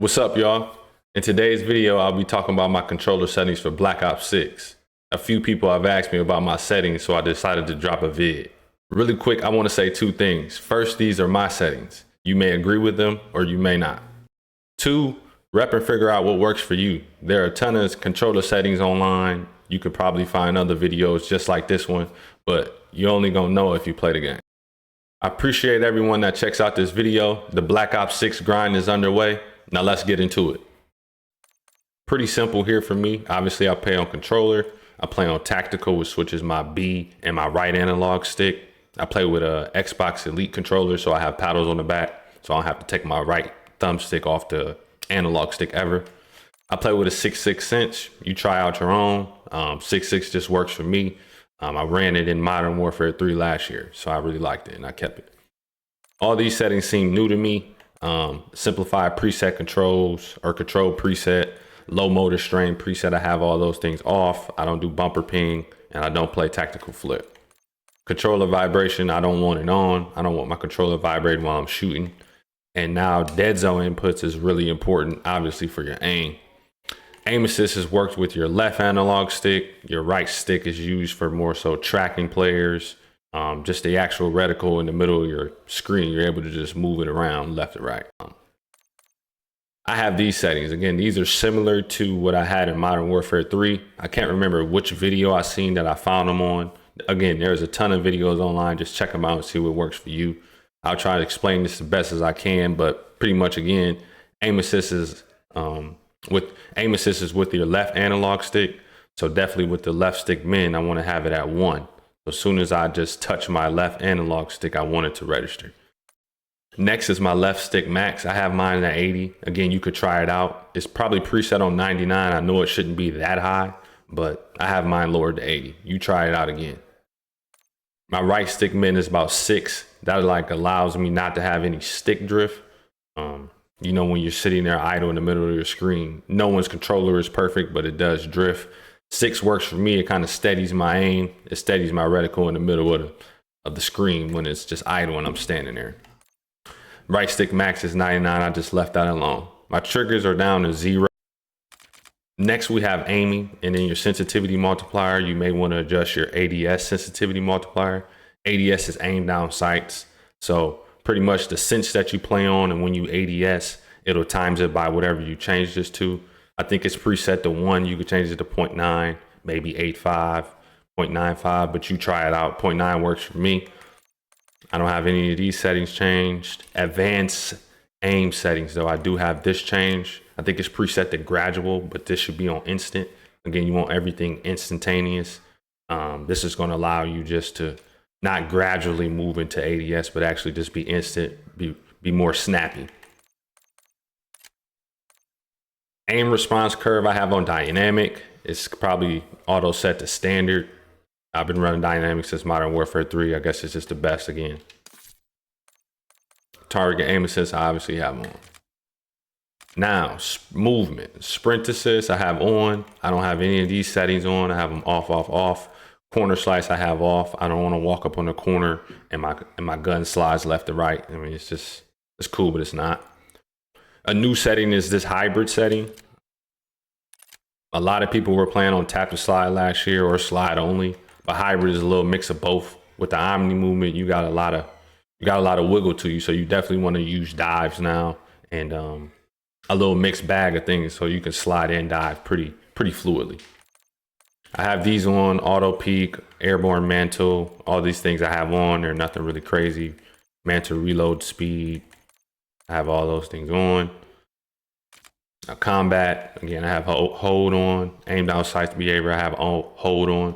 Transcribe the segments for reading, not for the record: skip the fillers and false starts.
What's up, y'all? In today's video, I'll be talking about my controller settings for Black Ops 6. A few people have asked me about my settings, so I decided to drop a vid. Really quick, I want to say two things. First, these are my settings. You may agree with them or you may not. Two, rep and figure out what works for you. There are a ton of controller settings online. You could probably find other videos just like this one, but you're only gonna know if you play the game. I appreciate everyone that checks out this video. The Black Ops 6 grind is underway. Now let's get into it. Pretty simple here for me. Obviously I play on controller. I play on tactical, which switches my B and my right analog stick. I play with a Xbox Elite controller, so I have paddles on the back, so I don't have to take my right thumbstick off the analog stick ever. I play with a 6.6 Cinch. You try out your own. 6.6 just works for me. I ran it in Modern Warfare 3 last year, so I really liked it and I kept it. All these settings seem new to me. Simplified preset controls or control preset, low motor strain preset. I have all those things off. I don't do bumper ping and I don't play tactical flip. Controller vibration, I don't want it on. I don't want my controller vibrating while I'm shooting. And now dead zone inputs is really important, obviously, for your aim. Aim assist is worked with your left analog stick. Your right stick is used for more so tracking players. Just the actual reticle in the middle of your screen, you're able to just move it around left to right. I have these settings. Again, these are similar to what I had in Modern Warfare 3. I can't remember which video I seen that I found them on. Again, there's a ton of videos online. Just check them out and see what works for you. I'll try to explain this the best as I can, but pretty much again, aim assist is with your left analog stick. So definitely with the left stick min, I want to have it at 1. As soon as I just touch my left analog stick, I want it to register. Next is my left stick max. I have mine at 80. Again, you could try it out. It's probably preset on 99. I know it shouldn't be that high, but I have mine lowered to 80. You try it out again. My right stick min is about 6. That allows me not to have any stick drift. You know, when you're sitting there idle in the middle of your screen, no one's controller is perfect, but it does drift. 6 works for me. It kind of steadies my aim. It steadies my reticle in the middle of the screen when it's just idle and I'm standing there. Right stick max is 99. I just left that alone. My triggers are down to 0. Next, we have aiming, and then your sensitivity multiplier. You may want to adjust your ADS sensitivity multiplier. ADS is aim down sights. So pretty much the cinch that you play on, and when you ADS, it'll times it by whatever you change this to. I think it's preset to 1. You could change it to 0.9, maybe 8.5, 0.95, but you try it out. 0.9 works for me. I don't have any of these settings changed. Advanced aim settings, though, I do have this change. I think it's preset to gradual, but this should be on instant. Again, you want everything instantaneous. This is going to allow you just to not gradually move into ADS, but actually just be instant, be more snappy. Aim response curve I have on dynamic. It's probably auto set to standard. I've been running dynamic since Modern Warfare 3. I guess it's just the best again. Target aim assist I obviously have on. Now, movement. Sprint assist I have on. I don't have any of these settings on. I have them off, off, off. Corner slice I have off. I don't want to walk up on the corner and my gun slides left to right. I mean, it's cool, but it's not. A new setting is this hybrid setting. A lot of people were playing on tap to slide last year or slide only, but hybrid is a little mix of both. With the Omni movement, you got a lot of wiggle to you, so you definitely want to use dives now and a little mixed bag of things, so you can slide and dive pretty fluidly. I have these on: auto peak, airborne mantle. All these things I have on. They're nothing really crazy. Mantle reload speed. I have all those things on. Now combat, again, I have hold on. Aim down sight behavior, I have hold on.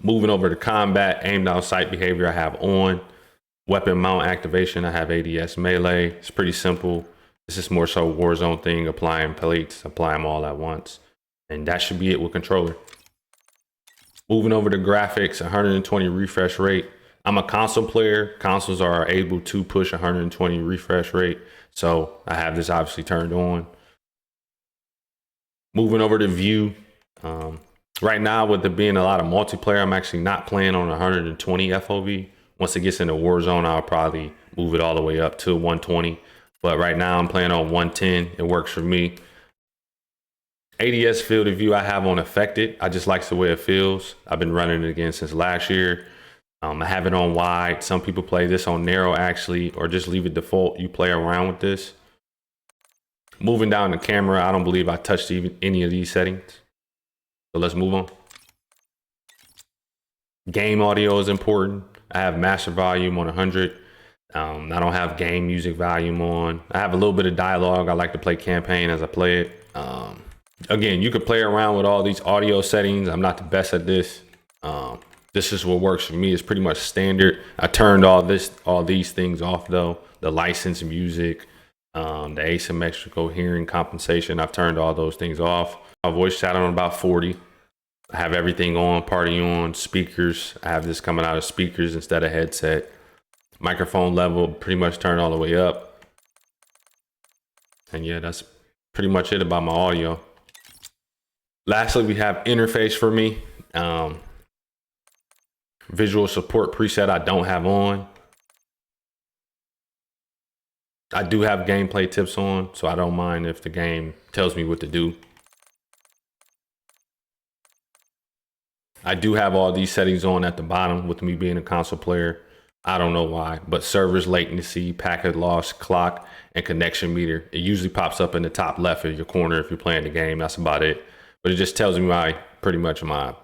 Moving over to combat, aim down sight behavior, I have on. Weapon mount activation, I have ADS melee. It's pretty simple. This is more so Warzone thing, applying plates, apply them all at once. And that should be it with controller. Moving over to graphics, 120 refresh rate. I'm a console player. Consoles are able to push 120 refresh rate. So I have this obviously turned on. Moving over to view. Right now, with there being a lot of multiplayer, I'm actually not playing on 120 FOV. Once it gets into Warzone, I'll probably move it all the way up to 120. but right now I'm playing on 110. It works for me. ADS field of view I have on affected. I just like the way it feels. I've been running it again since last year. I have it on wide. Some people play this on narrow actually, or just leave it default. You play around with this. Moving down the camera, I don't believe I touched even any of these settings. So let's move on. Game audio is important. I have master volume on 100. I don't have game music volume on. I have a little bit of dialogue. I like to play campaign as I play it. Again, you could play around with all these audio settings. I'm not the best at this. This is what works for me. It's pretty much standard. I turned all these things off though. The licensed music, the asymmetrical hearing compensation. I've turned all those things off. My voice chat on about 40. I have everything on, party on, speakers. I have this coming out of speakers instead of headset. Microphone level pretty much turned all the way up. And yeah, that's pretty much it about my audio. Lastly, we have interface for me. Visual support preset I don't have on. I do have gameplay tips on, so I don't mind if the game tells me what to do. I do have all these settings on at the bottom with me being a console player. I don't know why, but servers latency, packet loss, clock, and connection meter. It usually pops up in the top left of your corner if you're playing the game. That's about it. But it just tells me pretty much my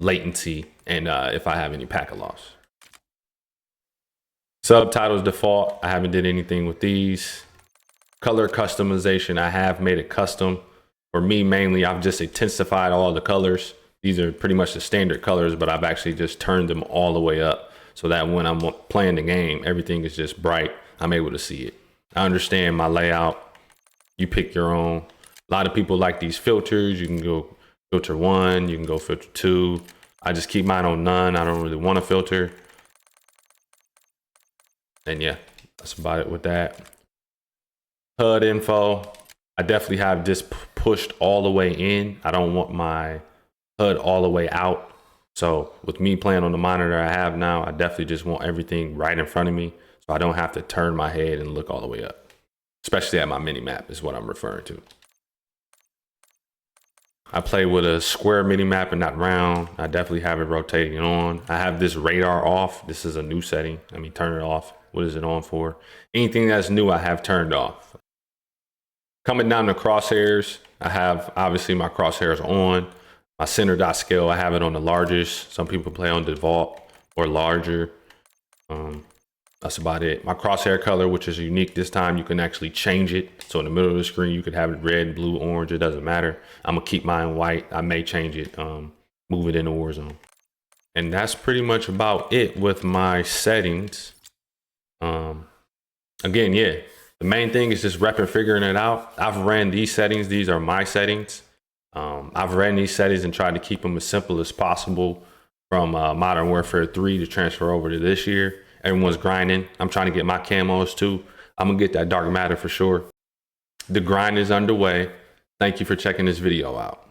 latency and if I have any packet loss. Subtitles default. I haven't did anything with these. Color customization. I have made it custom. For me, mainly, I've just intensified all the colors. These are pretty much the standard colors, but I've actually just turned them all the way up so that when I'm playing the game, everything is just bright. I'm able to see it. I understand my layout. You pick your own. A lot of people like these filters. You can go filter 1, you can go filter 2. I just keep mine on none. I don't really want to filter. And yeah, that's about it with that. HUD info. I definitely have this pushed all the way in. I don't want my HUD all the way out. So with me playing on the monitor I have now, I definitely just want everything right in front of me so I don't have to turn my head and look all the way up. Especially at my mini map is what I'm referring to. I play with a square mini map and not round. I definitely have it rotating on. I have this radar off. This is a new setting. Let me turn it off. What is it on for? Anything that's new I have turned off. Coming down to crosshairs, I have obviously my crosshairs on. My center dot scale, I have it on the largest. Some people play on default or larger. That's about it. My crosshair color, which is unique this time, you can actually change it. So in the middle of the screen, you could have it red, blue, orange, it doesn't matter. I'm gonna keep mine white. I may change it, move it into Warzone. And that's pretty much about it with my settings. Again, yeah, the main thing is just repping, figuring it out. I've ran these settings. These are my settings. I've ran these settings and tried to keep them as simple as possible from Modern Warfare 3 to transfer over to this year. Everyone's grinding. I'm trying to get my camos too. I'm gonna get that dark matter for sure. The grind is underway. Thank you for checking this video out.